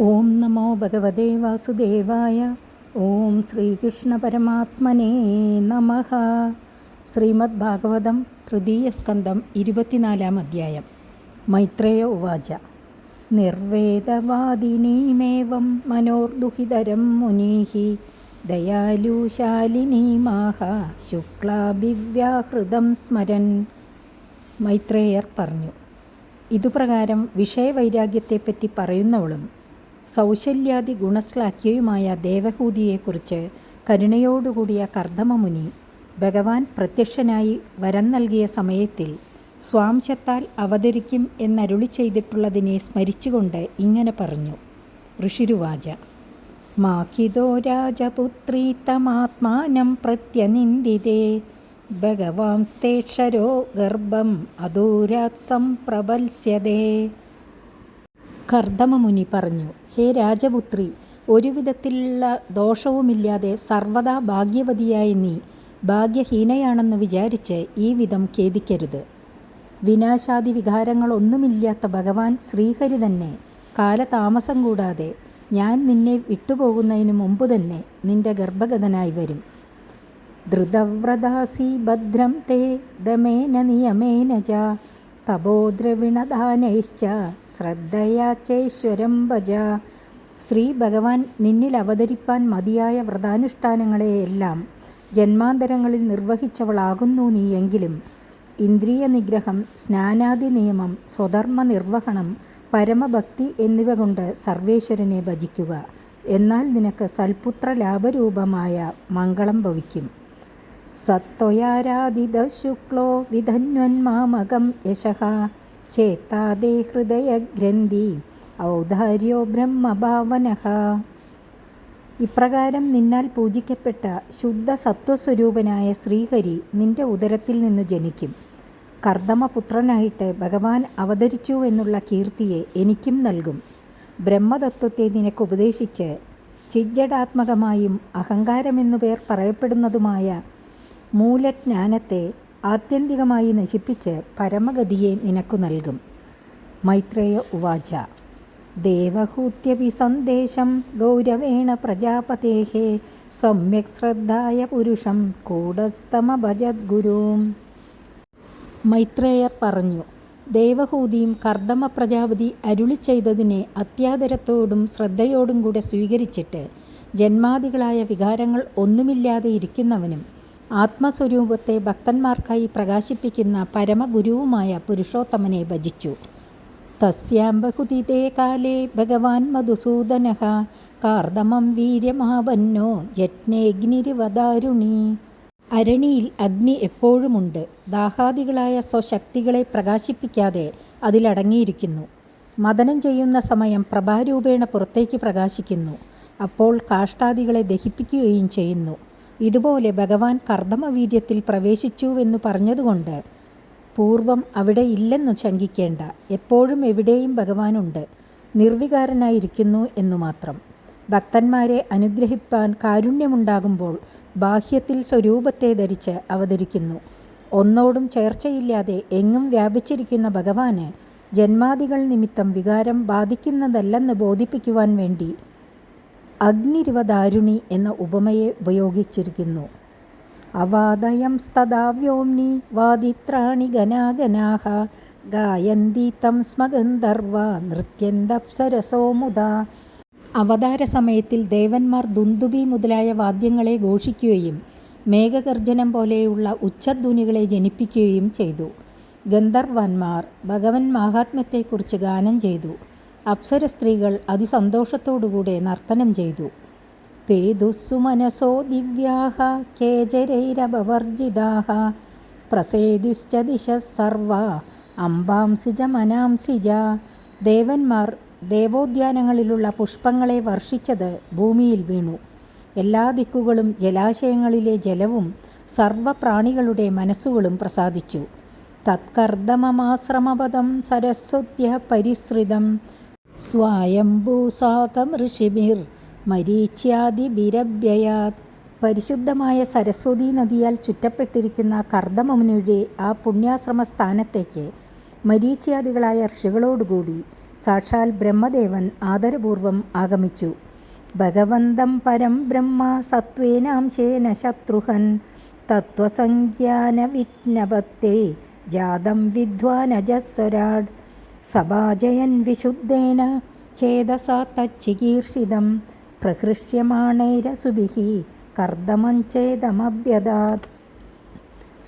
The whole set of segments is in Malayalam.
ഓം നമോ ഭഗവതേ വാസുദേവായ. ഓം ശ്രീകൃഷ്ണ പരമാത്മനേ നമഃ. ശ്രീമദ് ഭാഗവതം തൃതീയ സ്കന്ധം 24-ാം അധ്യായം. മൈത്രേയ ഉവാച. നിർവേദവാദിനീമേവം മനോർദുഹിതരം മുനീഃ ദയാലുശാലിനീമാഹ ശുക്ലാഭിവ്യാഹൃതം സ്മരൻ. മൈത്രേയർ പറഞ്ഞു, ഇതുപ്രകാരം വിഷയവൈരാഗ്യത്തെപ്പറ്റി പറയുന്നവളും സൗശല്യാദി ഗുണശ്ലാഘ്യയുമായ ദേവഹൂതിയെക്കുറിച്ച് കരുണയോടുകൂടിയ കർദമമുനി ഭഗവാൻ പ്രത്യക്ഷനായി വരം നൽകിയ സമയത്തിൽ സ്വാംശത്താൽ അവതരിക്കും എന്നരുളി ചെയ്തിട്ടുള്ളതിനെ സ്മരിച്ചുകൊണ്ട് ഇങ്ങനെ പറഞ്ഞു. ഋഷിരുവാച. മാഖിതോ രാജപുത്രീ തമാത്മാനം പ്രത്യനിന്ദിതേ ഭഗവാംസ്തേക്ഷരോ ഗർഭം അദൂരാത് സംപ്രബൽസ്യതേ. കർദമമുനി പറഞ്ഞു, ഹേ രാജപുത്രി, ഒരുവിധത്തിലുള്ള ദോഷവുമില്ലാതെ സർവദാ ഭാഗ്യവതിയായ നീ ഭാഗ്യഹീനയാണെന്ന് വിചാരിച്ച് ഈ വിധം ഖേദിക്കരുത്. വിനാശാദി വികാരങ്ങളൊന്നുമില്ലാത്ത ഭഗവാൻ ശ്രീഹരി തന്നെ കാലതാമസം കൂടാതെ ഞാൻ നിന്നെ വിട്ടുപോകുന്നതിന് മുമ്പ് തന്നെ നിന്റെ ഗർഭഗതനായി വരും. ധൃതവ്രതാസി ഭദ്രം തേ ദമേന നിയമേന ച തപോദ്രവിണദാനൈശ്ച ശ്രദ്ധയാച്ചൈശ്വരം ഭജ. ശ്രീ ഭഗവാൻ നിന്നിൽ അവതരിപ്പാൻ മതിയായ വ്രതാനുഷ്ഠാനങ്ങളെയെല്ലാം ജന്മാന്തരങ്ങളിൽ നിർവഹിച്ചവളാകുന്നു നീയെങ്കിലും ഇന്ദ്രിയ നിഗ്രഹം, സ്നാനാദി നിയമം, സ്വധർമ്മ നിർവഹണം, പരമഭക്തി എന്നിവ കൊണ്ട് സർവേശ്വരനെ ഭജിക്കുക. എന്നാൽ നിനക്ക് സൽപുത്ര ലാഭരൂപമായ മംഗളം ഭവിക്കും. സത്വയാരാധിത ശുക്ലോ വിധന്വന്മാമകം യശഃ ചേത്താദേ ഹൃദയഗ്രന്ഥി ഔദാര്യോ ബ്രഹ്മഭാവനഃ. ഇപ്രകാരം നിന്നാൽ പൂജിക്കപ്പെട്ട ശുദ്ധ സത്വസ്വരൂപനായ ശ്രീഹരി നിന്റെ ഉദരത്തിൽ നിന്നു ജനിക്കും. കർദമപുത്രനായിട്ട് ഭഗവാൻ അവതരിച്ചുവെന്നുള്ള കീർത്തിയെ എനിക്കും നൽകും. ബ്രഹ്മതത്വത്തെ നിനക്ക് ഉപദേശിച്ച് ചിജ്ജടാത്മകമായും അഹങ്കാരമെന്നു പേർ പറയപ്പെടുന്നതുമായ മൂലജ്ഞാനത്തെ ആത്യന്തികമായി നശിപ്പിച്ച് പരമഗതിയെ നിനക്കു നൽകും. മൈത്രേയ ഉവാച. ദേവഹൂത്യപി സന്ദേശം ഗൗരവേണ പ്രജാപതേഃ സമ്യക് ശ്രദ്ധായ പുരുഷം കൂടസ്ഥമഭജദ്ഗുരും. മൈത്രേയർ പറഞ്ഞു, ദേവഹൂതിയും കർദമ പ്രജാപതി അരുളി ചെയ്തതിനെ അത്യാദരത്തോടും ശ്രദ്ധയോടും കൂടെ സ്വീകരിച്ചിട്ട് ജന്മാദികളായ വികാരങ്ങൾ ഒന്നുമില്ലാതെ ഇരിക്കുന്നവനും ആത്മസ്വരൂപത്തെ ഭക്തന്മാർക്കായി പ്രകാശിപ്പിക്കുന്ന പരമഗുരുവുമായ പുരുഷോത്തമനെ ഭജിച്ചു. തസ്യാം ബഹുതിതേ കാലേ ഭഗവാൻ മധുസൂദനഃ കാർദമം വീര്യമാവന്നോ യജ്ഞേഗ്നിരിവദാരുണി. അരണിയിൽ അഗ്നി എപ്പോഴുമുണ്ട്. ദാഹാദികളായ സ്വശക്തികളെ പ്രകാശിപ്പിക്കാതെ അതിലടങ്ങിയിരിക്കുന്നു. മദനം ചെയ്യുന്ന സമയം പ്രഭാരൂപേണ പുറത്തേക്ക് പ്രകാശിക്കുന്നു. അപ്പോൾ കാഷ്ടാദികളെ ദഹിപ്പിക്കുകയും ചെയ്യുന്നു. ഇതുപോലെ ഭഗവാൻ കർദമവീര്യത്തിൽ പ്രവേശിച്ചുവെന്നു പറഞ്ഞതുകൊണ്ട് പൂർവം അവിടെ ഇല്ലെന്നു ശങ്കിക്കേണ്ട. എപ്പോഴും എവിടെയും ഭഗവാനുണ്ട്, നിർവികാരനായിരിക്കുന്നു എന്നു മാത്രം. ഭക്തന്മാരെ അനുഗ്രഹിപ്പാൻ കാരുണ്യമുണ്ടാകുമ്പോൾ ബാഹ്യത്തിൽ സ്വരൂപത്തെ ധരിച്ച് അവതരിക്കുന്നു. ഒന്നോടും ചേർച്ചയില്ലാതെ എങ്ങും വ്യാപിച്ചിരിക്കുന്ന ഭഗവാന് ജന്മാദികൾ നിമിത്തം വികാരം ബാധിക്കുന്നതല്ലെന്ന് ബോധിപ്പിക്കുവാൻ വേണ്ടി അഗ്നിരിവദാരുണി എന്ന ഉപമയെ ഉപയോഗിച്ചിരിക്കുന്നു. അവാദയംസ്തദാ വ്യോംനി വാദിത്രാണി ഗനാഗനാഃ ഗായന്തി തം സ്മ ഗന്ധർവാ നൃത്യന്തപ്സരസോ മുദാ. അവതാര സമയത്തിൽ ദേവന്മാർ ദുന്ദുബി മുതലായ വാദ്യങ്ങളെ ഘോഷിക്കുകയും മേഘഗർജനം പോലെയുള്ള ഉച്ചധ്വനികളെ ജനിപ്പിക്കുകയും ചെയ്തു. ഗന്ധർവന്മാർ ഭഗവൻ മാഹാത്മ്യത്തെക്കുറിച്ച് ഗാനം ചെയ്തു. അപ്സര സ്ത്രീകൾ അതിസന്തോഷത്തോടുകൂടെ നർത്തനം ചെയ്തു. പേതുസ്സു മനസോ ദിവ്യാഃ കേചരൈരപവർജിതാഃ പ്രസേതുശ്ച ദിശഃ സർവാ അംബാംസിജ മനാംസിജ. ദേവന്മാർ ദേവോദ്യാനങ്ങളിലുള്ള പുഷ്പങ്ങളെ വർഷിച്ചത് ഭൂമിയിൽ വീണു. എല്ലാ ദിക്കുകളും ജലാശയങ്ങളിലെ ജലവും സർവപ്രാണികളുടെ മനസ്സുകളും പ്രസാദിച്ചു. തത്കർദമമാശ്രമപദം സരസ്വത്യ പരിസൃതം സ്വായംഭൂസാകം ഋഷിഭിർ മരീച്യാദിഭിരഭ്യയാത്. പരിശുദ്ധമായ സരസ്വതീ നദിയാൽ ചുറ്റപ്പെട്ടിരിക്കുന്ന കർദമമുനിയുടെ ആ പുണ്യാശ്രമ സ്ഥാനത്തേക്ക് മരീച്യാദികളായ ഋഷികളോടുകൂടി സാക്ഷാൽ ബ്രഹ്മദേവൻ ആദരപൂർവം ആഗമിച്ചു. ഭഗവന്തം പരം ബ്രഹ്മ സത്വേനാംശേന ശത്രുഹൻ തത്വസംജ്ഞാന വിജ്ഞപത്തെ ജാതം വിദ്വാനജസ്വരാട് സഭാജയൻ വിശുദ്ധേന ചേതസാ തച്ചികീർഷിതം പ്രഹൃഷ്യമാണൈരസുഭിഃ കർദമഞ്ചേതമഭ്യദാത്.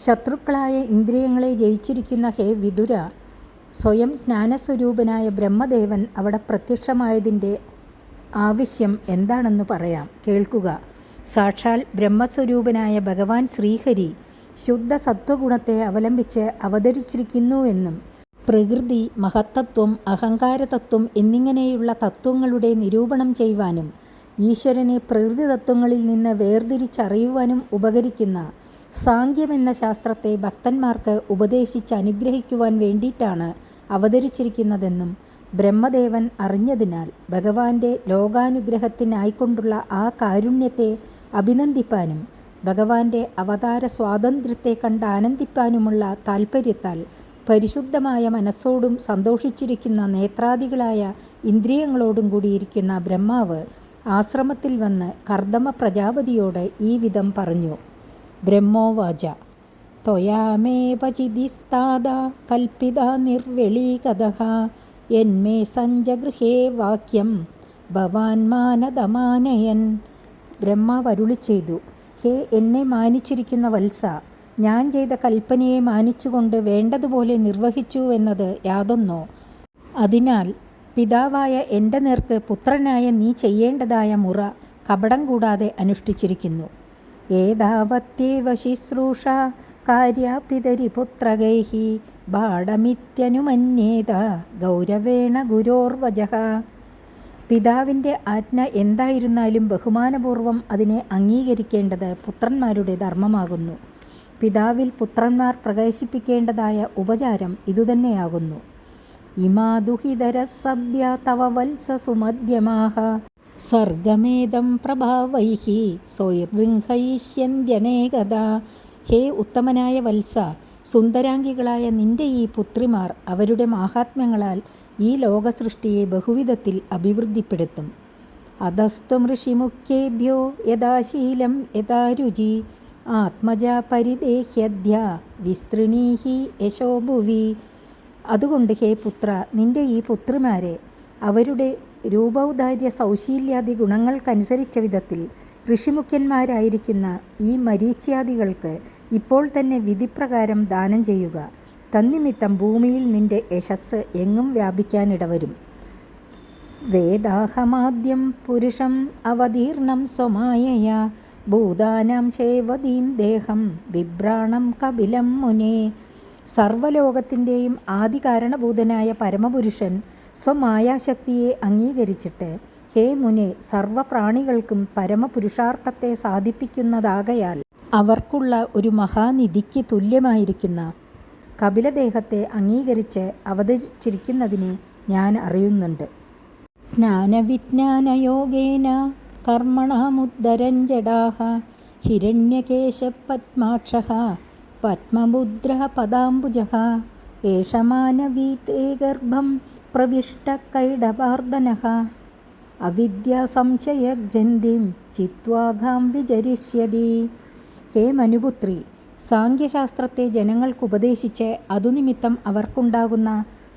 ശത്രുക്കളായ ഇന്ദ്രിയങ്ങളെ ജയിച്ചിരിക്കുന്ന ഹേ വിദുര, സ്വയം ജ്ഞാനസ്വരൂപനായ ബ്രഹ്മദേവൻ അവിടെ പ്രത്യക്ഷമായതിൻ്റെ ആവശ്യം എന്താണെന്ന് പറയാം, കേൾക്കുക. സാക്ഷാൽ ബ്രഹ്മസ്വരൂപനായ ഭഗവാൻ ശ്രീഹരി ശുദ്ധ സത്വഗുണത്തെ അവലംബിച്ച് അവതരിച്ചിരിക്കുന്നുവെന്നും പ്രകൃതി, മഹത്തത്വം, അഹങ്കാരതത്വം എന്നിങ്ങനെയുള്ള തത്വങ്ങളുടെ നിരൂപണം ചെയ്യുവാനും ഈശ്വരനെ പ്രകൃതി തത്വങ്ങളിൽ നിന്ന് വേർതിരിച്ചറിയുവാനും ഉപകരിക്കുന്ന സാങ്ക്യമെന്ന ശാസ്ത്രത്തെ ഭക്തന്മാർക്ക് ഉപദേശിച്ച് അനുഗ്രഹിക്കുവാൻ വേണ്ടിയിട്ടാണ് അവതരിച്ചിരിക്കുന്നതെന്നും ബ്രഹ്മദേവൻ അറിഞ്ഞതിനാൽ ഭഗവാന്റെ ലോകാനുഗ്രഹത്തിനായിക്കൊണ്ടുള്ള ആ കാരുണ്യത്തെ അഭിനന്ദിപ്പാനും ഭഗവാന്റെ അവതാര സ്വാതന്ത്ര്യത്തെ കണ്ട് ആനന്ദിപ്പാനുമുള്ള താൽപ്പര്യത്താൽ പരിശുദ്ധമായ മനസ്സോടും സന്തോഷിച്ചിരിക്കുന്ന നേത്രാദികളായ ഇന്ദ്രിയങ്ങളോടും കൂടിയിരിക്കുന്ന ബ്രഹ്മാവ് ആശ്രമത്തിൽ വന്ന് കർദമ പ്രജാപതിയോട് ഈ വിധം പറഞ്ഞു. ബ്രഹ്മോവാച ത്വയാമേവചിദിസ്താദ കൽപ്പിത നിർവെളീകതഃ യന്മേ സഞ്ജഗൃഹേ വാക്യം ഭവാൻ മാനദമാനയൻ. ബ്രഹ്മാവ് അരുളി ചെയ്തു, ഹേ എന്നെ മാനിച്ചിരിക്കുന്ന വത്സ, ഞാൻ ചെയ്ത കൽപ്പനയെ മാനിച്ചുകൊണ്ട് വേണ്ടതുപോലെ നിർവഹിച്ചുവെന്നത് യാതൊന്നോ. അതിനാൽ പിതാവായ എൻ്റെ നേർക്ക് പുത്രനായ നീ ചെയ്യേണ്ടതായ മുറ കപടം കൂടാതെ അനുഷ്ഠിച്ചിരിക്കുന്നു. ഏതാവത്യേവ ശുശ്രൂഷ കാര്യ പിതരിപുത്രകൈഃ ബാഡമിത്യനുമന്യേത ഗൗരവേണ ഗുരോർവചഃ. പിതാവിൻ്റെ ആജ്ഞ എന്തായിരുന്നാലും ബഹുമാനപൂർവം അതിനെ അംഗീകരിക്കേണ്ടത് പുത്രന്മാരുടെ ധർമ്മമാകുന്നു. പിതാവിൽ പുത്രന്മാർ പ്രകാശിപ്പിക്കേണ്ടതായ ഉപചാരം ഇതുതന്നെയാകുന്നു. ഇമാ ദുഹിതരസഭ്യ തവ വത്സ സുമധ്യമാഃ സർഗമേദം പ്രഭാവൈഃ സ്വൈർവിംഹയിഷ്യന്ത്യനേകദാ. ഹേ ഉത്തമനായ വത്സ, സുന്ദരാംഗികളായ നിന്റെ ഈ പുത്രിമാർ അവരുടെ മാഹാത്മ്യങ്ങളാൽ ഈ ലോകസൃഷ്ടിയെ ബഹുവിധത്തിൽ അഭിവൃദ്ധിപ്പെടുത്തും. അധസ്ത്വം ഋഷിമുഖ്യേഭ്യോ യഥാശീലം യഥാരുചി ആത്മജ പരിദേഹ്യദ്യ വിസ്തൃണീഹി യശോ ഭുവി. അതുകൊണ്ട് ഹേ പുത്ര, നിന്റെ ഈ പുത്രിമാരെ അവരുടെ രൂപൗദാര്യ സൗശീല്യാദി ഗുണങ്ങൾക്കനുസരിച്ച വിധത്തിൽ ഋഷിമുഖ്യന്മാരായിരിക്കുന്ന ഈ മരീച്യാദികൾക്ക് ഇപ്പോൾ തന്നെ വിധിപ്രകാരം ദാനം ചെയ്യുക. തന്നിമിത്തം ഭൂമിയിൽ നിന്റെ യശസ് എങ്ങും വ്യാപിക്കാനിടവരും. വേദാഹമാദ്യം പുരുഷം അവതീർണം സ്വമായയാ ഭൂതാനാം ശേവതീം ദേഹം ബിഭ്രാണം കപിലം മുനേ. സർവലോകത്തിൻ്റെയും ആദികാരണഭൂതനായ പരമപുരുഷൻ സ്വമായാശക്തിയെ അംഗീകരിച്ചിട്ട് ഹേ മുനെ, സർവപ്രാണികൾക്കും പരമപുരുഷാർത്ഥത്തെ സാധിപ്പിക്കുന്നതാകയാൽ അവർക്കുള്ള ഒരു മഹാനിധിക്ക് തുല്യമായിരിക്കുന്ന കപിലദേഹത്തെ അംഗീകരിച്ച് അവതരിച്ചിരിക്കുന്നതിനെ ഞാൻ അറിയുന്നുണ്ട്. ജ്ഞാനവിജ്ഞാനയോഗേന കർമ്മണമുദ്ധരൻ ജഡാഃ ഹിരണ്യകേശപത്മാക്ഷഃ പത്മമുദ്രഃ പദാംബുജഃ ഏഷ മാനവീതേ ഗർഭം പ്രവിഷ്ടകൈടഭാർദനഃ അവിദ്യാസംശയഗ്രന്ഥിം ചിത്വാഘാം വിചരിഷ്യതി. ഹേ മനുപുത്രി, സാങ്ക്യശാസ്ത്രത്തെ ജനങ്ങൾക്കുപദേശിച്ച് അതുനിമിത്തം അവർക്കുണ്ടാകുന്ന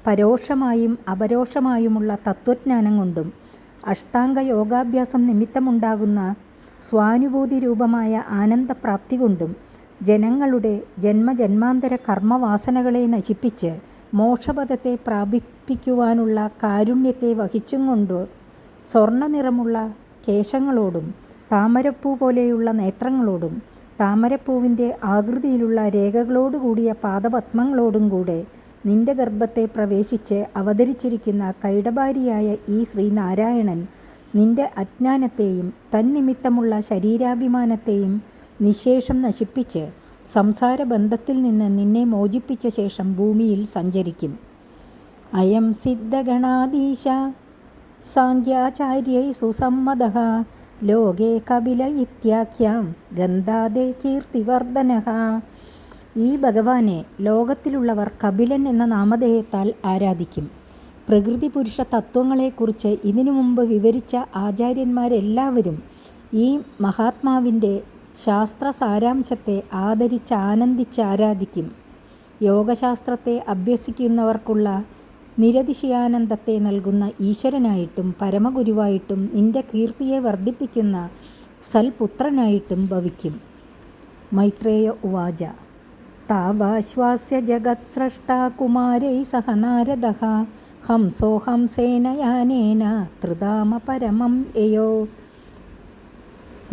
പരോക്ഷമായും അപരോക്ഷമായുമുള്ള തത്വജ്ഞാനം കൊണ്ടും അഷ്ടാംഗ യോഗാഭ്യാസം നിമിത്തമുണ്ടാകുന്ന സ്വാനുഭൂതി രൂപമായ ആനന്ദപ്രാപ്തി കൊണ്ടും ജനങ്ങളുടെ ജന്മജന്മാന്തര കർമ്മവാസനകളെ നശിപ്പിച്ച് മോക്ഷപദത്തെ പ്രാപിപ്പിക്കുവാനുള്ള കാരുണ്യത്തെ വഹിച്ചും കൊണ്ട് സ്വർണ്ണനിറമുള്ള കേശങ്ങളോടും താമരപ്പൂ പോലെയുള്ള നേത്രങ്ങളോടും താമരപ്പൂവിൻ്റെ ആകൃതിയിലുള്ള രേഖകളോടുകൂടിയ പാദപത്മങ്ങളോടും കൂടെ നിന്റെ ഗർഭത്തെ പ്രവേശിച്ച് അവതരിച്ചിരിക്കുന്ന കൈടഭാരിയായ ഈ ശ്രീനാരായണൻ നിന്റെ അജ്ഞാനത്തെയും തന്നിമിത്തമുള്ള ശരീരാഭിമാനത്തെയും നിശേഷം നശിപ്പിച്ച് സംസാരബന്ധത്തിൽ നിന്ന് നിന്നെ മോചിപ്പിച്ച ശേഷം ഭൂമിയിൽ സഞ്ചരിക്കും. അയം സിദ്ധഗണാധീശ സാങ്ക്യാചാര്യൈ സുസമ്മതഃ ലോകേ കപില ഇത്യാഖ്യാം ഗന്ധാദേ കീർത്തിവർദ്ധനഃ. ഈ ഭഗവാനെ ലോകത്തിലുള്ളവർ കപിലൻ എന്ന നാമധേയത്താൽ ആരാധിക്കും. പ്രകൃതി പുരുഷ തത്വങ്ങളെക്കുറിച്ച് ഇതിനു മുമ്പ് വിവരിച്ച ആചാര്യന്മാരെല്ലാവരും ഈ മഹാത്മാവിൻ്റെ ശാസ്ത്ര സാരാംശത്തെ ആദരിച്ച് ആനന്ദിച്ച് ആരാധിക്കും. യോഗശാസ്ത്രത്തെ അഭ്യസിക്കുന്നവർക്കുള്ള നിരതിശയാനന്ദത്തെ നൽകുന്ന ഈശ്വരനായിട്ടും പരമഗുരുവായിട്ടും നിന്റെ കീർത്തിയെ വർദ്ധിപ്പിക്കുന്ന സൽപുത്രനായിട്ടും ഭവിക്കും. മൈത്രേയ ഉവാച താവാശ്വാസ്യ ജഗത്സ്രഷ്ടാ കുമാരൈ സഹ നാരദഃ ഹംസോ ഹംസേന യാനേന ത്രിധാമ പരമം യയോ.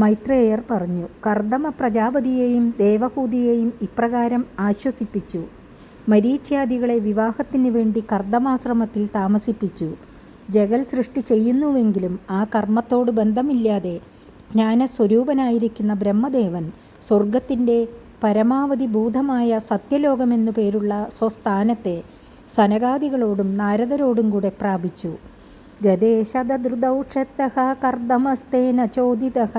മൈത്രേയർ പറഞ്ഞു, കർദമ പ്രജാപതിയെയും ദേവഹൂതിയെയും ഇപ്രകാരം ആശ്വസിപ്പിച്ചു. മരീച്യാദികളെ വിവാഹത്തിന് വേണ്ടി കർദമാശ്രമത്തിൽ താമസിപ്പിച്ചു. ജഗൽ സൃഷ്ടി ചെയ്യുന്നുവെങ്കിലും ആ കർമ്മത്തോട് ബന്ധമില്ലാതെ ജ്ഞാനസ്വരൂപനായിരിക്കുന്ന ബ്രഹ്മദേവൻ സ്വർഗത്തിൻ്റെ പരമാവധി ഭൂതമായ സത്യലോകമെന്നു പേരുള്ള സ്വസ്ഥാനത്തെ സനകാദികളോടും നാരദരോടും കൂടെ പ്രാപിച്ചു. ഗതേ ശതധൃതൗഷത്തഃ കർദമസ്തേന ചോദിതഃ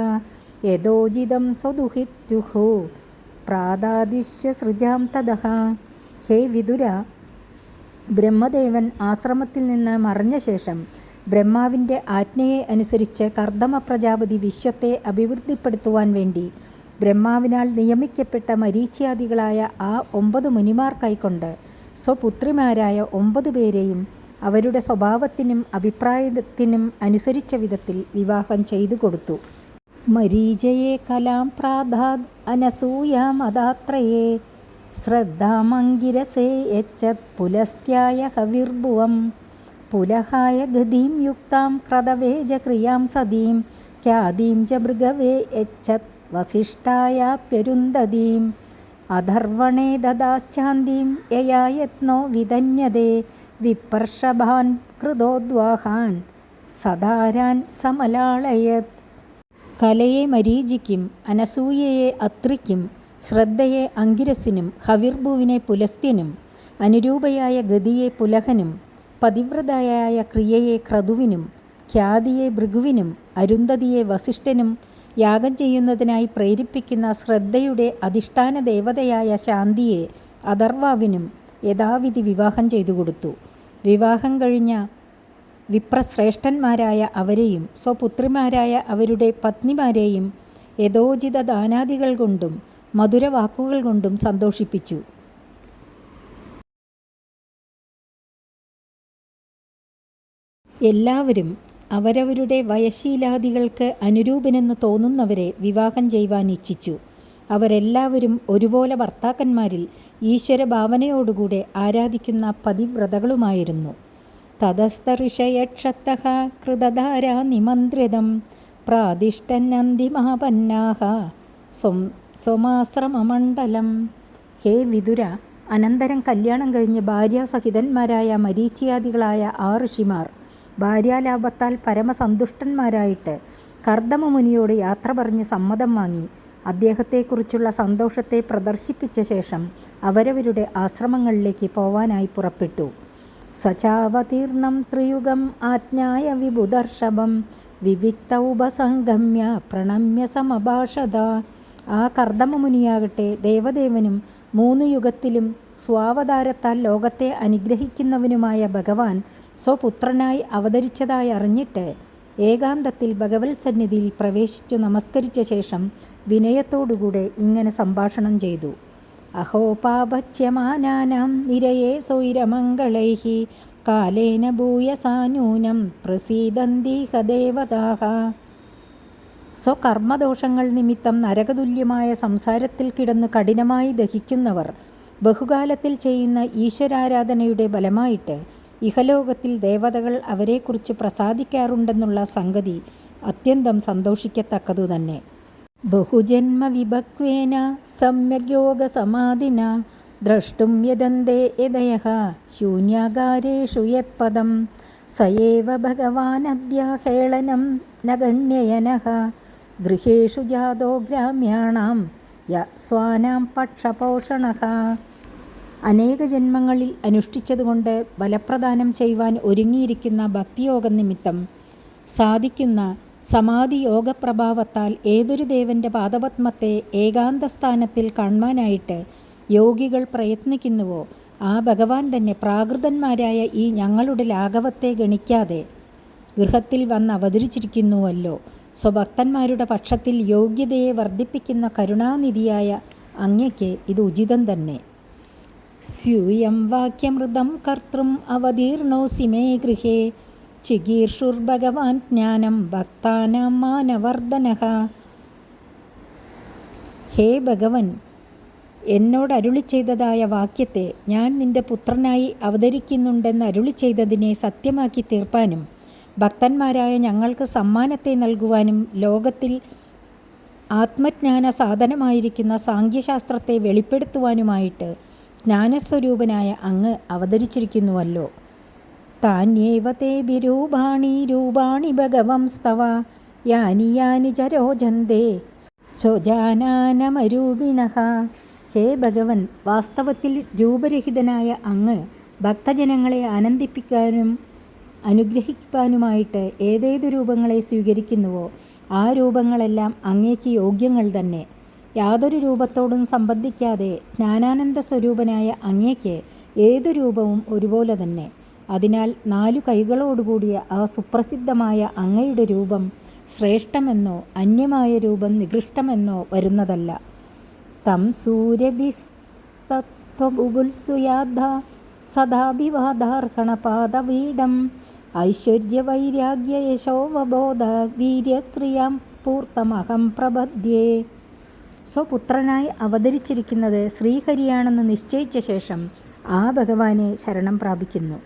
യഥോജിതം സ്വദുഹിത്യുഹു പ്രാദാദിശ്യ സൃജാം തദഃ. ഹേ വിതുര, ബ്രഹ്മദേവൻ ആശ്രമത്തിൽ നിന്ന് മറഞ്ഞ ശേഷം ബ്രഹ്മാവിൻ്റെ ആജ്ഞയെ അനുസരിച്ച് കർദമ പ്രജാപതി വിശ്വത്തെ അഭിവൃദ്ധിപ്പെടുത്തുവാൻ വേണ്ടി ബ്രഹ്മാവിനാൽ നിയമിക്കപ്പെട്ട മരീച്യാദികളായ ആ 9 മുനിമാർ കൈക്കൊണ്ട് സ്വപുത്രിമാരായ 9 പേരെയും അവരുടെ സ്വഭാവത്തിനും അഭിപ്രായത്തിനും അനുസരിച്ച വിധത്തിൽ വിവാഹം ചെയ്തു കൊടുത്തു. മരീചയെ കലാം പ്രാധാത് അനസൂയാമദാത്രയേ ശ്രദ്ധാമങ്കിരസേ യച്ഛത് പുലസ്ത്യായ ഹവിർഭുവം പുലഹായ ഗതിം യുക്താം ക്രതവേജ ക്രിയാം സതീം ഖ്യാതീം ച ഭൃഗവേ യച്ഛത് വസിഷ്ഠായാപ്യരുന്ധതീം അധർവണേ ദദാശ്ചാന്തീം യയാ യത്നോ വിധന്യതേ വിപർഷഭാൻ കൃതോദ്വാഹാൻ സദാരാൻ സമലാളയത്. കലയെ മരീചിക്കും, അനസൂയയെ അത്രിക്കും, ശ്രദ്ധയെ അങ്കിരസിനും, ഹവിർഭുവിനെ പുലസ്ത്യനും, അനുരൂപയായ ഗതിയെ പുലഹനും, പതിവ്രതയായ ക്രിയയെ ക്രതുവിനും, ഖ്യാതിയെ ഭൃഗുവിനും, അരുന്ധതിയെ വസിഷ്ഠനും, യാഗം ചെയ്യുന്നതിനായി പ്രേരിപ്പിക്കുന്ന ശ്രദ്ധയുടെ അധിഷ്ഠാന ദേവതയായ ശാന്തിയെ അഥർവാവിനും യഥാവിധി വിവാഹം ചെയ്തു കൊടുത്തു. വിവാഹം കഴിഞ്ഞ വിപ്രശ്രേഷ്ഠന്മാരായ അവരെയും സ്വപുത്രിമാരായ അവരുടെ പത്നിമാരെയും യഥോചിത ദാനാദികൾ കൊണ്ടും മധുരവാക്കുകൾ കൊണ്ടും സന്തോഷിപ്പിച്ചു. എല്ലാവരും അവരവരുടെ വയശീലാദികൾക്ക് അനുരൂപനെന്ന് തോന്നുന്നവരെ വിവാഹം ചെയ്യുവാൻ ഇച്ഛിച്ചു. അവരെല്ലാവരും ഒരുപോലെ ഭർത്താക്കന്മാരിൽ ഈശ്വരഭാവനയോടുകൂടെ ആരാധിക്കുന്ന പതിവ്രതകളുമായിരുന്നു. തതസ്ഥ ഋഷയക്ഷത്തഃ കൃതധാരാ നിമന്ത്രിതം പ്രാദിഷ്ടന്നന്തിമഹാപന്നാഹ സ്വമാശ്രമമണ്ഡലം. ഹേ വിതുര, അനന്തരം കല്യാണം കഴിഞ്ഞ് ഭാര്യാസഹിതന്മാരായ മരീച്യാദികളായ 6 ഋഷിമാർ ഭാര്യാലാഭത്താൽ പരമസന്തുഷ്ടന്മാരായിട്ട് കർദമമുനിയോട് യാത്ര പറഞ്ഞ് സമ്മതം വാങ്ങി അദ്ദേഹത്തെക്കുറിച്ചുള്ള സന്തോഷത്തെ പ്രദർശിപ്പിച്ച ശേഷം അവരവരുടെ ആശ്രമങ്ങളിലേക്ക് പോവാനായി പുറപ്പെട്ടു. സചാവതീർണം ത്രിയുഗം ആജ്ഞായ വിബുദർഷഭം വിവിക്ത ഉപസംഗമ്യ പ്രണമ്യ സമഭാഷത. ആ കർദമമുനിയാകട്ടെ ദേവദേവനും 3 യുഗത്തിലും സ്വാവതാരത്താൽ ലോകത്തെ അനുഗ്രഹിക്കുന്നവനുമായ ഭഗവാൻ സ്വപുത്രനായി അവതരിച്ചതായി അറിഞ്ഞിട്ട് ഏകാന്തത്തിൽ ഭഗവത് സന്നിധിയിൽ പ്രവേശിച്ചു നമസ്കരിച്ച ശേഷം വിനയത്തോടുകൂടെ ഇങ്ങനെ സംഭാഷണം ചെയ്തു. അഹോ പാപച്യമാനാനാം നിരയേ സ്വൈരമംഗളൈഃ കാലേന ഭൂയസാനൂനം പ്രസീദന്തീഹ ദേവതാഃ. സ്വകർമ്മദോഷങ്ങൾ നിമിത്തം നരകതുല്യമായ സംസാരത്തിൽ കിടന്ന് കഠിനമായി ദഹിക്കുന്നവർ ബഹുകാലത്തിൽ ചെയ്യുന്ന ഈശ്വരാരാധനയുടെ ഫലമായിട്ട് ഇഹലോകത്തിൽ ദേവതകൾ അവരെക്കുറിച്ച് പ്രസാദിക്കാറുണ്ടെന്നുള്ള സംഗതി അത്യന്തം സന്തോഷിക്കത്തക്കതു തന്നെ. ബഹുജന്മ വിഭക്വേന സമ്യഗ്യോഗസമാധിന ദ്രഷ്ടും യദന്തേ യദയഃ ശൂന്യാകാരേഷു യത്പദം സയേവ ഭഗവാനദ്യ ഹേളനം നഗണ്യയനഃ ഗൃഹേഷു ജാതോ ഗ്രാമ്യാണാം യസ്വാനാം പക്ഷപോഷണഃ. അനേക ജന്മങ്ങളിൽ അനുഷ്ഠിച്ചതുകൊണ്ട് ഫലപ്രദാനം ചെയ്യുവാൻ ഒരുങ്ങിയിരിക്കുന്ന ഭക്തിയോഗം നിമിത്തം സാധിക്കുന്ന സമാധി യോഗപ്രഭാവത്താൽ ഏതൊരു ദേവൻ്റെ പാദപത്മത്തെ ഏകാന്തസ്ഥാനത്തിൽ കാണുവാനായിട്ട് യോഗികൾ പ്രയത്നിക്കുന്നുവോ ആ ഭഗവാൻ തന്നെ പ്രാകൃതന്മാരായ ഈ ഞങ്ങളുടെ ലാഘവത്തെ ഗണിക്കാതെ ഗൃഹത്തിൽ വന്ന് അവതരിച്ചിരിക്കുന്നുവല്ലോ. സ്വഭക്തന്മാരുടെ പക്ഷത്തിൽ യോഗ്യതയെ വർദ്ധിപ്പിക്കുന്ന കരുണാനിധിയായ അങ്ങയ്ക്ക് ഇത് ഉചിതം തന്നെ. സ്യൂയം വാക്യമൃതം കർത്തൃം അവതീർണോസി മേ ഗൃഹേ ചികീർഷുർഭഗവാൻ ജ്ഞാനം ഭക്താനാം മാനവർദ്ധനഃ. ഹേ ഭഗവൻ, എന്നോട് അരുളി ചെയ്തതായ വാക്യത്തെ, ഞാൻ നിന്റെ പുത്രനായി അവതരിക്കുന്നുണ്ടെന്ന് അരുളി ചെയ്തതിനെ സത്യമാക്കി തീർപ്പാനും ഭക്തന്മാരായ ഞങ്ങൾക്ക് സമ്മാനത്തെ നൽകുവാനും ലോകത്തിൽ ആത്മജ്ഞാന സാധനമായിരിക്കുന്ന സാങ്ഖ്യശാസ്ത്രത്തെ വെളിപ്പെടുത്തുവാനുമായിട്ട് ജ്ഞാനസ്വരൂപനായ അങ്ങ് അവതരിച്ചിരിക്കുന്നുവല്ലോ. താന്യേവ തേഭിരൂപാണി രൂപാണി ഭഗവംസ്തവ യാനി യാനി ച രോചന്തേ സ്വജാനാനമരൂപിണഃ. ഹേ ഭഗവൻ, വാസ്തവത്തിൽ രൂപരഹിതനായ അങ്ങ് ഭക്തജനങ്ങളെ ആനന്ദിപ്പിക്കാനും അനുഗ്രഹിക്കാനുമായിട്ട് ഏതേതു രൂപങ്ങളെ സ്വീകരിക്കുന്നുവോ ആ രൂപങ്ങളെല്ലാം അങ്ങേക്ക് യോഗ്യങ്ങൾ തന്നെ. യാതൊരു രൂപത്തോടും സംബന്ധിക്കാതെ ജ്ഞാനാനന്ദ സ്വരൂപനായ അങ്ങേക്ക് ഏതു രൂപവും ഒരുപോലെ തന്നെ. അതിനാൽ 4 കൈകളോടുകൂടിയ ആ സുപ്രസിദ്ധമായ അങ്ങയുടെ രൂപം ശ്രേഷ്ഠമെന്നോ അന്യമായ രൂപം നികൃഷ്ടമെന്നോ വരുന്നതല്ല. തം സൂര്യഭിസ്തത്വബുൽസുയാദ്ധ സദാഭിവാദാർഹണപാദവീഡം ഐശ്വര്യവൈരാഗ്യ യശോവബോധ വീര്യശ്രിയാം പൂർത്തമഹം പ്രപദ്യേ. സ്വപുത്രനായി അവതരിച്ചിരിക്കുന്നത് ശ്രീഹരിയാണെന്ന് നിശ്ചയിച്ച ശേഷം ആ ഭഗവാനെ ശരണം പ്രാപിക്കുന്നു.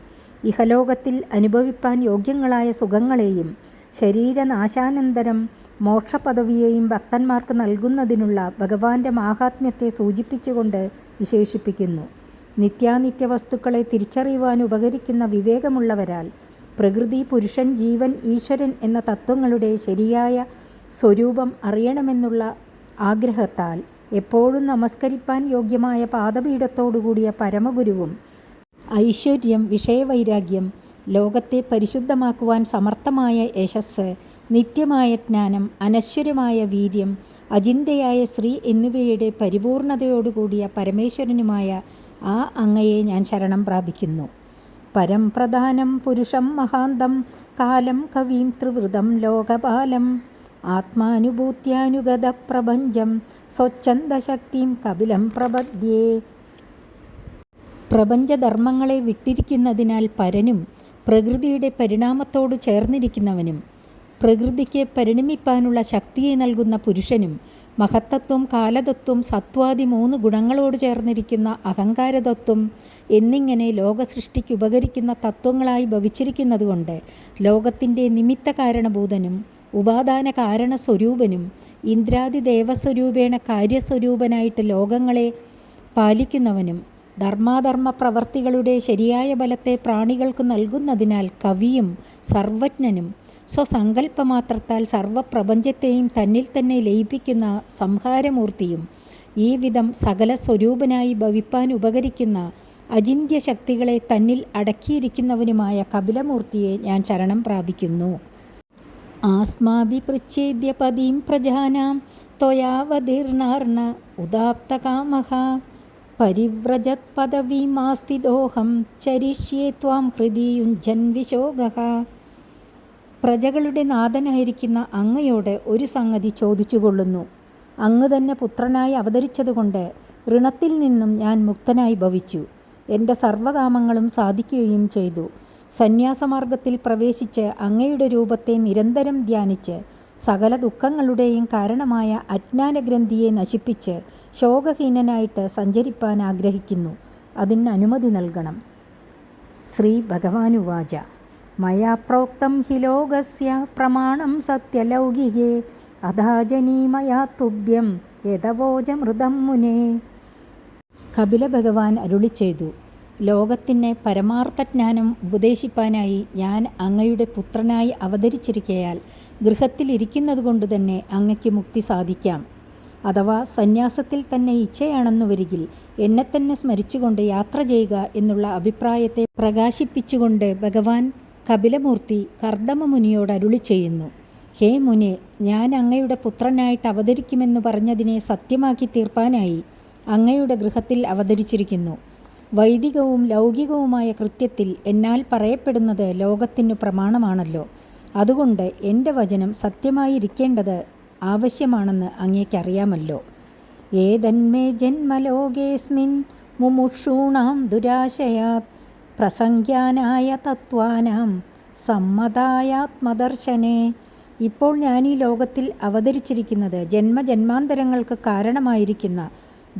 ഇഹലോകത്തിൽ അനുഭവിപ്പാൻ യോഗ്യങ്ങളായ സുഖങ്ങളെയും ശരീരനാശാനന്തരം മോക്ഷപദവിയെയും ഭക്തന്മാർക്ക് നൽകുന്നതിനുള്ള ഭഗവാന്റെ മാഹാത്മ്യത്തെ സൂചിപ്പിച്ചുകൊണ്ട് വിശേഷിപ്പിക്കുന്നു. നിത്യാനിത്യ വസ്തുക്കളെ തിരിച്ചറിയുവാൻ ഉപകരിക്കുന്ന വിവേകമുള്ളവരാൽ പ്രകൃതി, പുരുഷൻ, ജീവൻ, ഈശ്വരൻ എന്ന തത്വങ്ങളുടെ ശരിയായ സ്വരൂപം അറിയണമെന്നുള്ള ആഗ്രഹത്താൽ എപ്പോഴും നമസ്കരിപ്പാൻ യോഗ്യമായ പാദപീഠത്തോടുകൂടിയ പരമഗുരുവും ഐശ്വര്യം, വിഷയവൈരാഗ്യം, ലോകത്തെ പരിശുദ്ധമാക്കുവാൻ സമർത്ഥമായ യശസ്സ്, നിത്യമായ ജ്ഞാനം, അനശ്വരമായ വീര്യം, അചിന്തയായ ശ്രീ എന്നിവയുടെ പരിപൂർണതയോടുകൂടിയ പരമേശ്വരനുമായ ആ അങ്ങയെ ഞാൻ ശരണം പ്രാപിക്കുന്നു. പരംപ്രധാനം പുരുഷം മഹാന്തം കാലം കവീം ത്രിവൃതം ലോകപാലം ആത്മാനുഭൂത്യാനുഗത പ്രപഞ്ചം സ്വച്ഛന്ദശക്തിം കപിലം പ്രപദ്യേ. പ്രപഞ്ചധർമ്മങ്ങളെ വിട്ടിരിക്കുന്നതിനാൽ പരനും പ്രകൃതിയുടെ പരിണാമത്തോട് ചേർന്നിരിക്കുന്നവനും പ്രകൃതിക്ക് പരിണമിപ്പാനുള്ള ശക്തിയെ നൽകുന്ന പുരുഷനും മഹത്തത്വം, കാലതത്വം, സത്വാദി 3 ഗുണങ്ങളോട് ചേർന്നിരിക്കുന്ന അഹങ്കാരതത്വം എന്നിങ്ങനെ ലോകസൃഷ്ടിക്ക് ഉപകരിക്കുന്ന തത്വങ്ങളായി ഭവിച്ചിരിക്കുന്നതുകൊണ്ട് ലോകത്തിൻ്റെ നിമിത്ത കാരണഭൂതനും ഉപാദാന കാരണസ്വരൂപനും ഇന്ദ്രാദി ദേവസ്വരൂപേണ കാര്യസ്വരൂപനായിട്ട് ലോകങ്ങളെ പാലിക്കുന്നവനും ധർമാധർമ്മ പ്രവർത്തികളുടെ ശരിയായ ബലത്തെ പ്രാണികൾക്ക് നൽകുന്നതിനാൽ കവിയും സർവജ്ഞനും സ്വസങ്കല്പമാത്രത്താൽ സർവപ്രപഞ്ചത്തെയും തന്നിൽ തന്നെ ലയിപ്പിക്കുന്ന സംഹാരമൂർത്തിയും ഈ വിധം സകല സ്വരൂപനായി ഭവിപ്പാൻ ഉപകരിക്കുന്ന അചിന്ത്യ ശക്തികളെ തന്നിൽ അടക്കിയിരിക്കുന്നവനുമായ കപിലമൂർത്തിയെ ഞാൻ ശരണം പ്രാപിക്കുന്നു. ആസ്മാഭിപൃച്ഛേദ്യ പദീം പ്രജാനാം ത്വയാവതീർണാർണ ഉദാപ്തകാമഃ പരിവ്രജത് പദവീമാസ്തിദോഹം ചരിഷ്യേ ത്വാം ഹൃദി യുഞ്ജൻ വിശോകഃ. പ്രജകളുടെ നാഥനായിരിക്കുന്ന അങ്ങയോട് ഒരു സംഗതി ചോദിച്ചുകൊള്ളുന്നു. അങ്ങ് തന്നെ പുത്രനായി അവതരിച്ചതുകൊണ്ട് ഋണത്തിൽ നിന്നും ഞാൻ മുക്തനായി ഭവിച്ചു. എൻ്റെ സർവകാമങ്ങളും സാധിക്കുകയും ചെയ്തു. സന്യാസമാർഗത്തിൽ പ്രവേശിച്ച് അങ്ങയുടെ രൂപത്തെ നിരന്തരം ധ്യാനിച്ച് സകല ദുഃഖങ്ങളുടെയും കാരണമായ അജ്ഞാനഗ്രന്ഥിയെ നശിപ്പിച്ച് ശോകഹീനനായിട്ട് സഞ്ചരിപ്പാൻ ആഗ്രഹിക്കുന്നു. അതിന് അനുമതി നൽകണം. ശ്രീ ഭഗവാനുവാച മയാ പ്രോക്തം ഹി ലോകസ്യ പ്രമാണം സത്യലൗകികേ അധാജനീ മയാ തുഭ്യം യഥവോജമൃതം മുനേ. കപില ഭഗവാൻ അരുളി ചെയ്തു, ലോകത്തിന് പരമാർത്ഥജ്ഞാനം ഉപദേശിപ്പാനായി ഞാൻ അങ്ങയുടെ പുത്രനായി അവതരിച്ചിരിക്കയാൽ ഗൃഹത്തിലിരിക്കുന്നത് കൊണ്ട് തന്നെ അങ്ങയ്ക്ക് മുക്തി സാധിക്കാം. അഥവാ സന്യാസത്തിൽ തന്നെ ഇച്ഛയാണെന്നു വരികിൽ എന്നെ തന്നെ സ്മരിച്ചുകൊണ്ട് യാത്ര ചെയ്യുക എന്നുള്ള അഭിപ്രായത്തെ പ്രകാശിപ്പിച്ചുകൊണ്ട് ഭഗവാൻ കപിലമൂർത്തി കർദമമുനിയോട് അരുളി ചെയ്യുന്നു. ഹേ മുനെ, ഞാൻ അങ്ങയുടെ പുത്രനായിട്ട് അവതരിക്കുമെന്ന് പറഞ്ഞതിനെ സത്യമാക്കി തീർപ്പാനായി അങ്ങയുടെ ഗൃഹത്തിൽ അവതരിച്ചിരിക്കുന്നു. വൈദികവും ലൗകികവുമായ കൃത്യത്തിൽ എന്നാൽ പറയപ്പെടുന്നത് ലോകത്തിനു പ്രമാണമാണല്ലോ. അതുകൊണ്ട് എൻ്റെ വചനം സത്യമായിരിക്കേണ്ടത് ആവശ്യമാണെന്ന് അങ്ങേക്കറിയാമല്ലോ. ഏതന്മേ ജന്മലോകേസ്മിൻ മുമുക്ഷൂണാം ദുരാശയാത് പ്രസംഖ്യാനായ തത്വാനാം സമ്മതായാത്മദർശനേ. ഇപ്പോൾ ഞാൻ ഈ ലോകത്തിൽ അവതരിച്ചിരിക്കുന്നത് ജന്മജന്മാന്തരങ്ങൾക്ക് കാരണമായിരിക്കുന്ന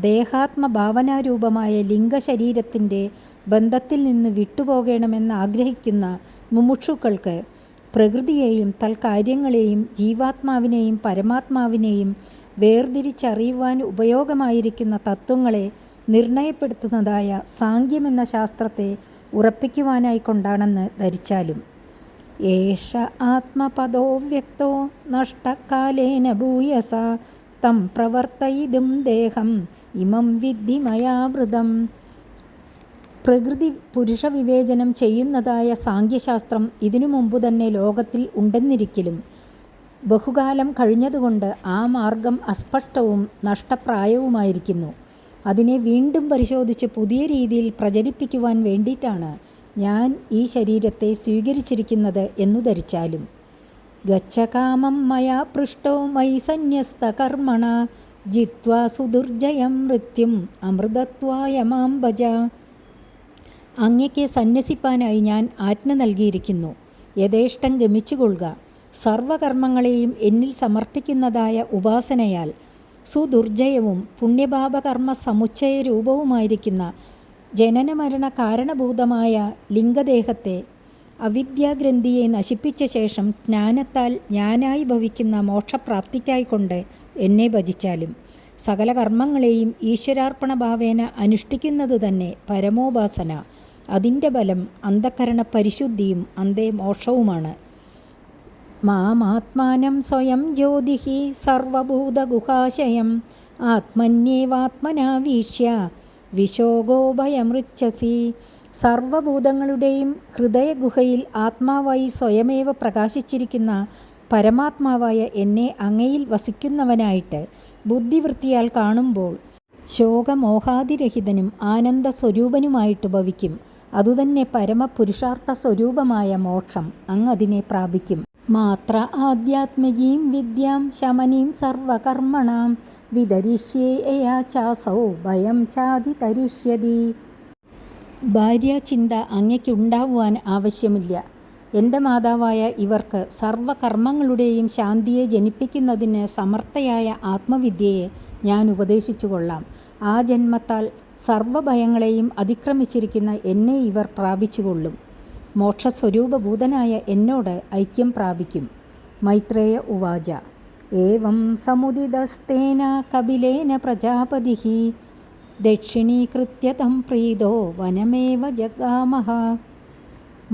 ദേഹാത്മഭാവനാരൂപമായ ലിംഗശരീരത്തിൻ്റെ ബന്ധത്തിൽ നിന്ന് വിട്ടുപോകണമെന്ന് ആഗ്രഹിക്കുന്ന മുമുക്ഷുക്കൾക്ക് പ്രകൃതിയെയും തൽക്കാര്യങ്ങളെയും ജീവാത്മാവിനെയും പരമാത്മാവിനെയും വേർതിരിച്ചറിയുവാൻ ഉപയോഗമായിരിക്കുന്ന തത്വങ്ങളെ നിർണയപ്പെടുത്തുന്നതായ സാങ്ക്യമെന്ന ശാസ്ത്രത്തെ ഉറപ്പിക്കുവാനായിക്കൊണ്ടാണെന്ന് ധരിച്ചാലും. ഏഷ ആത്മപദോ വ്യക്തോ നഷ്ടകാലേന ഭൂയസ തം പ്രവർത്തയിതും ദേഹം ഇമം വിദ്ധി മയാവൃതം. പ്രകൃതി പുരുഷ വിവേചനം ചെയ്യുന്നതായ സാങ്ക്യശാസ്ത്രം ഇതിനു മുമ്പ് തന്നെ ലോകത്തിൽ ഉണ്ടെന്നിരിക്കലും ബഹുകാലം കഴിഞ്ഞതുകൊണ്ട് ആ മാർഗം അസ്പഷ്ടവും നഷ്ടപ്രായവുമായിരിക്കുന്നു. അതിനെ വീണ്ടും പരിശോധിച്ച് പുതിയ രീതിയിൽ പ്രചരിപ്പിക്കുവാൻ വേണ്ടിയിട്ടാണ് ഞാൻ ഈ ശരീരത്തെ സ്വീകരിച്ചിരിക്കുന്നത് എന്നു ധരിച്ചാലും. ഗച്ഛകാമം മയാ പൃഷ്ടോ മയി സന്യസ്ത കർമ്മണ ജിത്വാ സുദുർജയം മൃത്യും അമൃതത്വായ മാം ഭജ. അങ്ങയ്ക്ക് സന്യസിപ്പാനായി ഞാൻ ആജ്ഞ നൽകിയിരിക്കുന്നു. യഥേഷ്ടം ഗമിച്ചുകൊള്ളുക. സർവകർമ്മങ്ങളെയും എന്നിൽ സമർപ്പിക്കുന്നതായ ഉപാസനയാൽ സുദുർജയവും പുണ്യപാപകർമ്മ സമുച്ചയ രൂപവുമായിരിക്കുന്ന ജനനമരണ കാരണഭൂതമായ ലിംഗദേഹത്തെ അവിദ്യാഗ്രന്ഥിയെ നശിപ്പിച്ച ശേഷം ജ്ഞാനത്താൽ ഞാനായി ഭവിക്കുന്ന മോക്ഷപ്രാപ്തിക്കായിക്കൊണ്ട് എന്നെ ഭജിച്ചാലും സകല കർമ്മങ്ങളെയും ഈശ്വരാർപ്പണ ഭാവേന അനുഷ്ഠിക്കുന്നത് തന്നെ പരമോപാസന. അതിൻ്റെ ബലം അന്ധകരണ പരിശുദ്ധിയും അന്തേ മോക്ഷവുമാണ്. മാമാത്മാനം സ്വയം ജ്യോതിഹി സർവഭൂതഗുഹാശയം ആത്മന്യേവാത്മനാ വീക്ഷ്യ വിശോകോ ഭയമൃച്ഛസി. സർവഭൂതങ്ങളുടെയും ഹൃദയഗുഹയിൽ ആത്മാവായി സ്വയമേവ പ്രകാശിച്ചിരിക്കുന്ന പരമാത്മാവായ എന്നെ അങ്ങയിൽ വസിക്കുന്നവനായിട്ട് ബുദ്ധിവൃത്തിയാൽ കാണുമ്പോൾ ശോകമോഹാതിരഹിതനും ആനന്ദസ്വരൂപനുമായിട്ട് ഭവിക്കും. അതുതന്നെ പരമപുരുഷാർത്ഥ സ്വരൂപമായ മോക്ഷം. അങ്ങതിനെ പ്രാപിക്കും. മാത്ര ആധ്യാത്മികീം വിദ്യാം ശമനീം സർവകർമ്മണാം വിതരിഷ്യേ യയാ ചാസൗ ഭയം ചാതി തരിഷ്യതി. ഭാര്യാചിന്ത അങ്ങയ്ക്കുണ്ടാവുവാൻ ആവശ്യമില്ല. എൻ്റെ മാതാവായ ഇവർക്ക് സർവകർമ്മങ്ങളുടെയും ശാന്തിയെ ജനിപ്പിക്കുന്നതിന് സമർത്ഥയായ ആത്മവിദ്യയെ ഞാൻ ഉപദേശിച്ചു കൊള്ളാം. ആ ജന്മത്താൽ സർവഭയങ്ങളെയും അതിക്രമിച്ചിരിക്കുന്ന എന്നെ ഇവർ പ്രാപിച്ചുകൊള്ളും. മോക്ഷസ്വരൂപഭൂതനായ എന്നോട് ഐക്യം പ്രാപിക്കും. മൈത്രേയ ഉവാച. ഏവം സമുദിതസ്തേന കപിലേന പ്രജാപതിഃ ദക്ഷിണീകൃത്യ തം പ്രീതോ വനമേവ ജഗാമഹ.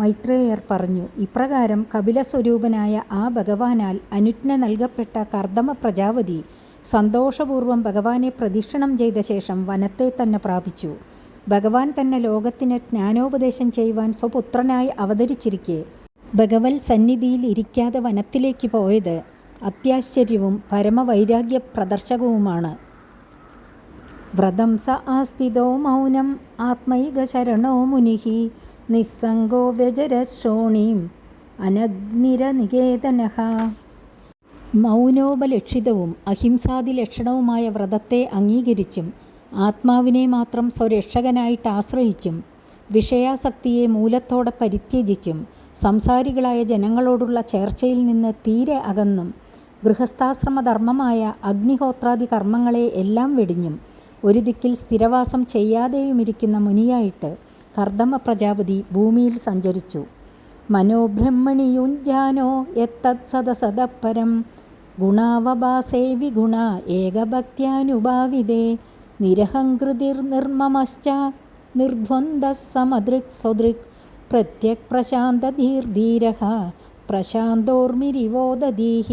മൈത്രേയർ പറഞ്ഞു, ഇപ്രകാരം കപിലസ്വരൂപനായ ആ ഭഗവാനാൽ അനുജ്ഞ നൽകപ്പെട്ട കർദമ പ്രജാപതി സന്തോഷപൂർവം ഭഗവാനെ പ്രദക്ഷിണം ചെയ്ത ശേഷം വനത്തെ തന്നെ പ്രാപിച്ചു. ഭഗവാൻ തന്നെ ലോകത്തിന് ജ്ഞാനോപദേശം ചെയ്യുവാൻ സ്വപുത്രനായി അവതരിച്ചിരിക്കെ ഭഗവത് സന്നിധിയിൽ ഇരിക്കാതെ വനത്തിലേക്ക് പോയത് അത്യാശ്ചര്യവും പരമവൈരാഗ്യ പ്രദർശകവുമാണ്. വ്രതം സ ആസ്ഥിതോ മൗനം ആത്മൈക ശരണോ മുനിഃ നിസ്സംഗോ വ്യജരശ്രോണീം അനഗ്നിരനികേതനഃ. മൗനോപലക്ഷിതവും അഹിംസാദിലക്ഷണവുമായ വ്രതത്തെ അംഗീകരിച്ചും ആത്മാവിനെ മാത്രം സ്വരക്ഷകനായിട്ട് ആശ്രയിച്ചും വിഷയാസക്തിയെ മൂലത്തോടെ പരിത്യജിച്ചും സംസാരികളായ ജനങ്ങളോടുള്ള ചേർച്ചയിൽ നിന്ന് തീരെ അകന്നും ഗൃഹസ്ഥാശ്രമധർമ്മമായ അഗ്നിഹോത്രാദി കർമ്മങ്ങളെ എല്ലാം വെടിഞ്ഞും ഒരു ദിക്കിൽ സ്ഥിരവാസം ചെയ്യാതെയുമിരിക്കുന്ന മുനിയായിട്ട് കർദമ പ്രജാപതി ഭൂമിയിൽ സഞ്ചരിച്ചു. മനോബ്രഹ്മണിയുഞ്ജാനോ യത്തത് സദസദപരം ഗുണാവഭാസേ വിഗുണ ഏകഭക്ത്യാനുഭാവിതേ നിരഹങ്കൃതിർ നിർമ്മമശ്ച നിർദ്വന്ദ്വഃ സമദൃക് സ്വദൃക് പ്രത്യക് പ്രശാന്തധീർധീരഃ പ്രശാന്തോർമിരിവോദധീഃ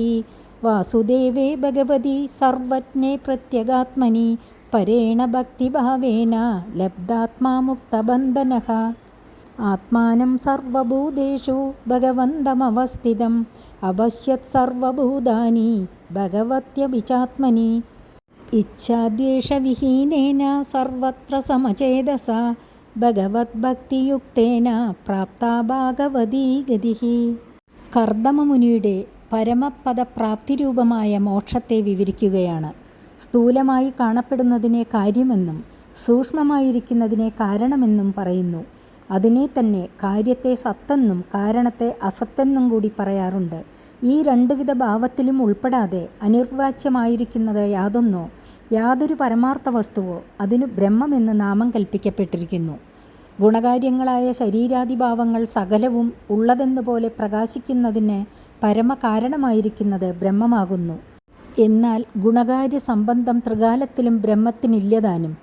വാസുദേവേ ഭഗവതി സർവജ്ഞേ പ്രത്യഗാത്മനി പരേണ ഭക്തിഭാവേന ലബ്ധാത്മാ മുക്തബന്ധനഃ. ആത്മാനം സർവഭൂതേഷു ഭഗവന്തമവസ്ഥിതം അപശ്യത് സർവഭൂതാനി ഭഗവത്യഭിചാത്മനി ഇച്ഛാദ്വേഷവിഹീനേന സർവത്ര സമചേതസ ഭഗവദ്ഭക്തിയുക്തേന പ്രാപ്താ ഭാഗവതീ ഗതിഃ. കർദമമുനിയുടെ പരമപദപ്രാപ്തിരൂപമായ മോക്ഷത്തെ വിവരിക്കുകയാണ്. സ്ഥൂലമായി കാണപ്പെടുന്നതിനെ കാര്യമെന്നും സൂക്ഷ്മമായിരിക്കുന്നതിനെ കാരണമെന്നും പറയുന്നു. അതിനെ തന്നെ കാര്യത്തെ സത്തെന്നും കാരണത്തെ അസത്തെന്നും കൂടി പറയാറുണ്ട്. ഈ രണ്ടുവിധ ഭാവത്തിലും ഉൾപ്പെടാതെ അനിർവാച്യമായിരിക്കുന്നത് യാതൊന്നോ യാതൊരു പരമാർത്ഥ വസ്തുവോ അതിനു ബ്രഹ്മമെന്ന് നാമം കൽപ്പിക്കപ്പെട്ടിരിക്കുന്നു. ഗുണകാര്യങ്ങളായ ശരീരാദിഭാവങ്ങൾ സകലവും ഉള്ളതെന്നുപോലെ പ്രകാശിക്കുന്നതിന് പരമകാരണമായിരിക്കുന്നത് ബ്രഹ്മമാകുന്നു. എന്നാൽ ഗുണകാര്യ സംബന്ധം ത്രികാലത്തിലും ബ്രഹ്മത്തിനില്ലതാനും.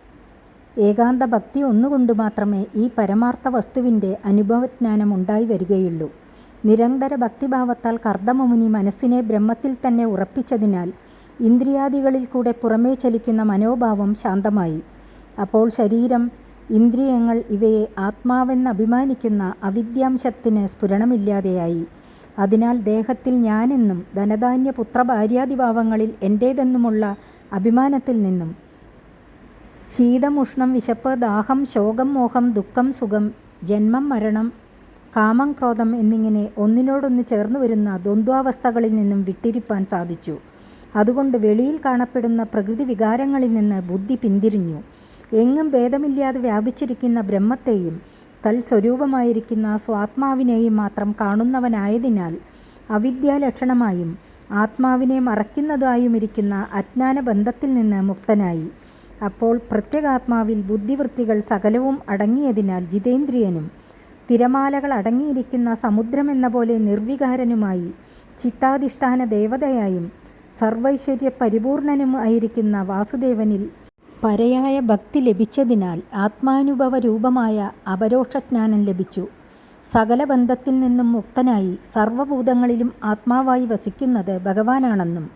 ഏകാന്ത ഭക്തി ഒന്നുകൊണ്ട് മാത്രമേ ഈ പരമാർത്ഥ വസ്തുവിൻ്റെ അനുഭവജ്ഞാനം ഉണ്ടായി വരികയുള്ളൂ. നിരന്തര ഭക്തിഭാവത്താൽ കർദമമുനി മനസ്സിനെ ബ്രഹ്മത്തിൽ തന്നെ ഉറപ്പിച്ചതിനാൽ ഇന്ദ്രിയാദികളിൽ കൂടെ പുറമേ ചലിക്കുന്ന മനോഭാവം ശാന്തമായി. അപ്പോൾ ശരീരം, ഇന്ദ്രിയങ്ങൾ ഇവയെ ആത്മാവെന്നഭിമാനിക്കുന്ന അവിദ്യാംശത്തിന് സ്ഫുരണമില്ലാതെയായി. അതിനാൽ ദേഹത്തിൽ ഞാനെന്നും ധനധാന്യ പുത്രഭാര്യാദിഭാവങ്ങളിൽ എൻ്റേതെന്നുമുള്ള അഭിമാനത്തിൽ നിന്നും ശീതം ഉഷ്ണം വിശപ്പ് ദാഹം ശോകം മോഹം ദുഃഖം സുഖം ജന്മം മരണം കാമം ക്രോധം എന്നിങ്ങനെ ഒന്നിനോടൊന്ന് ചേർന്നു വരുന്ന ദ്വന്ദ്വാവസ്ഥകളിൽ നിന്നും വിട്ടിരിപ്പാൻ സാധിച്ചു. അതുകൊണ്ട് വെളിയിൽ കാണപ്പെടുന്ന പ്രകൃതി വികാരങ്ങളിൽ നിന്ന് ബുദ്ധി പിന്തിരിഞ്ഞു. എങ്ങും ഭേദമില്ലാതെ വ്യാപിച്ചിരിക്കുന്ന ബ്രഹ്മത്തെയും തൽസ്വരൂപമായിരിക്കുന്ന സ്വാത്മാവിനെയും മാത്രം കാണുന്നവനായതിനാൽ അവിദ്യാലക്ഷണമായും ആത്മാവിനെ മറയ്ക്കുന്നതായുമിരിക്കുന്ന അജ്ഞാനബന്ധത്തിൽ നിന്ന് മുക്തനായി. അപ്പോൾ പ്രത്യേകാത്മാവിൽ ബുദ്ധിവൃത്തികൾ സകലവും അടങ്ങിയതിനാൽ ജിതേന്ദ്രിയനും തിരമാലകൾ അടങ്ങിയിരിക്കുന്ന സമുദ്രമെന്ന പോലെ നിർവികാരനുമായി ചിത്താധിഷ്ഠാന ദേവതയായും സർവൈശ്വര്യ പരിപൂർണനുമായിരിക്കുന്ന വാസുദേവനിൽ പരയായ ഭക്തി ലഭിച്ചതിനാൽ ആത്മാനുഭവ രൂപമായ അപരോക്ഷജ്ഞാനം ലഭിച്ചു. സകല ബന്ധത്തിൽ നിന്നും മുക്തനായി സർവഭൂതങ്ങളിലും ആത്മാവായി വസിക്കുന്നത് ഭഗവാനാണെന്നും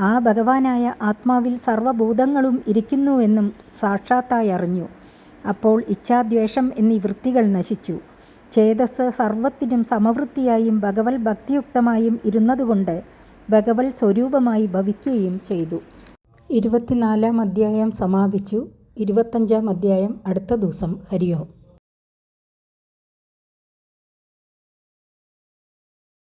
ആ ഭഗവാനായ ആത്മാവിൽ സർവഭൂതങ്ങളും ഇരിക്കുന്നുവെന്നും സാക്ഷാത്തായി അറിഞ്ഞു. അപ്പോൾ ഇച്ഛാദ്വേഷം എന്നീ വൃത്തികൾ നശിച്ചു. ചേതസ് സർവത്തിനും സമവൃത്തിയായും ഭഗവത് ഭക്തിയുക്തമായും ഇരുന്നതുകൊണ്ട് ഭഗവത് സ്വരൂപമായി ഭവിക്കുകയും ചെയ്തു. 24-ാം അധ്യായം സമാപിച്ചു. 25-ാം അധ്യായം അടുത്ത ദിവസം. ഹരി ഓം.